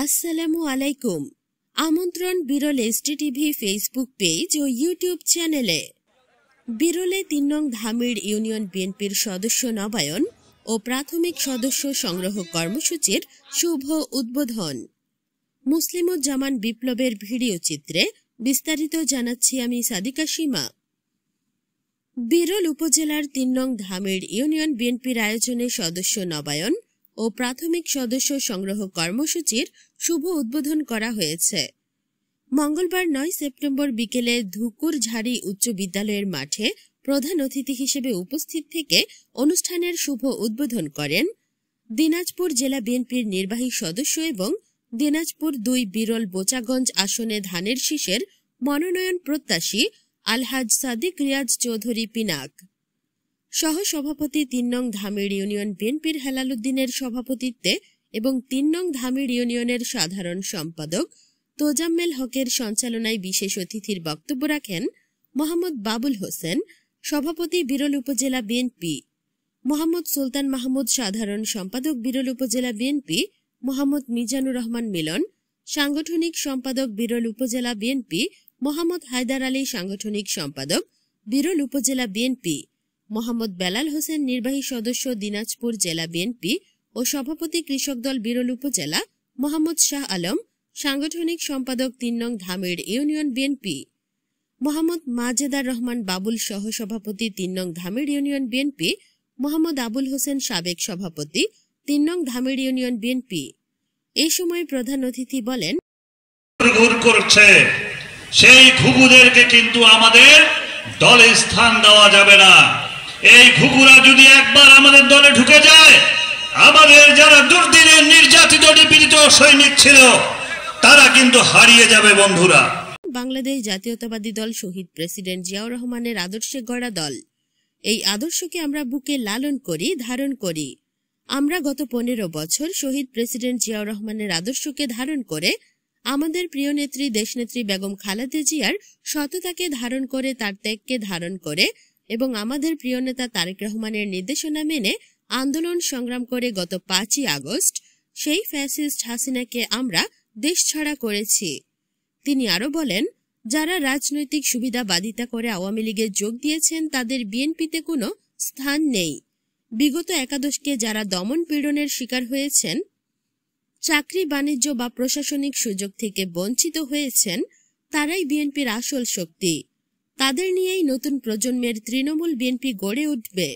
আসসালামু আলাইকুম। আমন্ত্রণ বিরল এসটি টিভি ফেসবুক পেজ ও ইউটিউব চ্যানেলে। বিরলে ৩ নং ধামির ইউনিয়ন বিএনপির সদস্য নবায়ন ও প্রাথমিক সদস্য সংগ্রহ কর্মসূচির শুভ উদ্বোধন। মুসলিমুজ্জামান বিপ্লবের ভিডিও চিত্রে বিস্তারিত জানাচ্ছি আমি সাদিকা সীমা। বিরল উপজেলার ৩ নং ধামির ইউনিয়ন বিএনপির আয়োজনে সদস্য নবায়ন ও প্রাথমিক সদস্য সংগ্রহ কর্মসূচির শুভ উদ্বোধন করা হয়েছে। মঙ্গলবার ৯ সেপ্টেম্বর বিকেলে ধুকুরঝাড়ি উচ্চ বিদ্যালয়ের মাঠে প্রধান অতিথি হিসেবে উপস্থিত থেকে অনুষ্ঠানের শুভ উদ্বোধন করেন দিনাজপুর জেলা বিএনপির নির্বাহী সদস্য এবং দিনাজপুর ২ বিরল বোচাগঞ্জ আসনে ধানের শীষের মনোনয়ন প্রত্যাশী আলহাজ সাদিক রিয়াজ চৌধুরী পিনাক। সহ সভাপতি ৩ নং ধামির ইউনিয়ন বিএনপির হেলালুদ্দিনের সভাপতিত্বে এবং ৩ নং ধামির ইউনিয়নের সাধারণ সম্পাদক তোজাম্মেল হকের সঞ্চালনায় বিশেষ অতিথির বক্তব্য রাখেন মোহাম্মদ বাবুল হোসেন, সভাপতি বিরল উপজেলা বিএনপি, মোহাম্মদ সুলতান মাহমুদ, সাধারণ সম্পাদক বিরল উপজেলা বিএনপি, মোহাম্মদ মিজানুর রহমান মিলন, সাংগঠনিক সম্পাদক বিরল উপজেলা বিএনপি, মোহাম্মদ হায়দার আলী, সাংগঠনিক সম্পাদক বিরল উপজেলা বিএনপি, মোহাম্মদ বেলাল হোসেন, নির্বাহী সদস্য দিনাজপুর জেলা বিএনপি ও সভাপতি কৃষক দল বিরল উপজেলা, মোহাম্মদ শাহ আলম, সাংগঠনিক সম্পাদক ৩ নং ধামির ইউনিয়ন বিএনপি, মোহাম্মদ মাজেদার রহমান বাবুল, সহ সভাপতি ৩ নং ধামির ইউনিয়ন বিএনপি, মোহাম্মদ আবুল হোসেন, সাবেক সভাপতি ৩ নং ধামির ইউনিয়ন বিএনপি। এই সময় প্রধান অতিথি বলেন, সেই ঘুঘুদেরকে কিন্তু আমাদের দলে স্থান দেওয়া যাবে না। এই ঘুঘুরা যদি একবার আমাদের দলে ঢুকে যায়, আমাদের যারা দুর্দিনের নির্যাতিত নিপীড়িত সৈনিক ছিল তারা কিন্তু হারিয়ে যাবে। বন্ধুরা, বাংলাদেশ জাতীয়তাবাদী দল শহীদ প্রেসিডেন্ট জিয়াউর রহমানের আদর্শে গড়া দল। এই আদর্শকে আমরা বুকে লালন করি, ধারণ করি। আমরা গত ১৫ বছর শহীদ প্রেসিডেন্ট জিয়াউর রহমানের আদর্শকে ধারণ করে, আমাদের প্রিয় নেত্রী দেশনেত্রী বেগম খালেদা জিয়ার সততাকে ধারণ করে, তার ত্যাগকে ধারণ করে এবং আমাদের প্রিয় নেতা তারেক রহমানের নির্দেশনা মেনে আন্দোলন সংগ্রাম করে গত ৫ই আগস্ট সেই ফ্যাসিস্ট হাসিনাকে আমরা দেশছাড়া করেছি। তিনি আরো বলেন, যারা রাজনৈতিক সুবিধাবাদিতা করে আওয়ামী লীগে যোগ দিয়েছেন তাদের বিএনপিতে কোনো স্থান নেই। বিগত একাদশকে যারা দমন পীড়নের শিকার হয়েছেন, চাকরি বাণিজ্য বা প্রশাসনিক সুযোগ থেকে বঞ্চিত হয়েছেন, তারাই বিএনপির আসল শক্তি। তাদের নিয়েই নতুন প্রজন্মের তৃণমূল বিএনপি গড়ে উঠবে।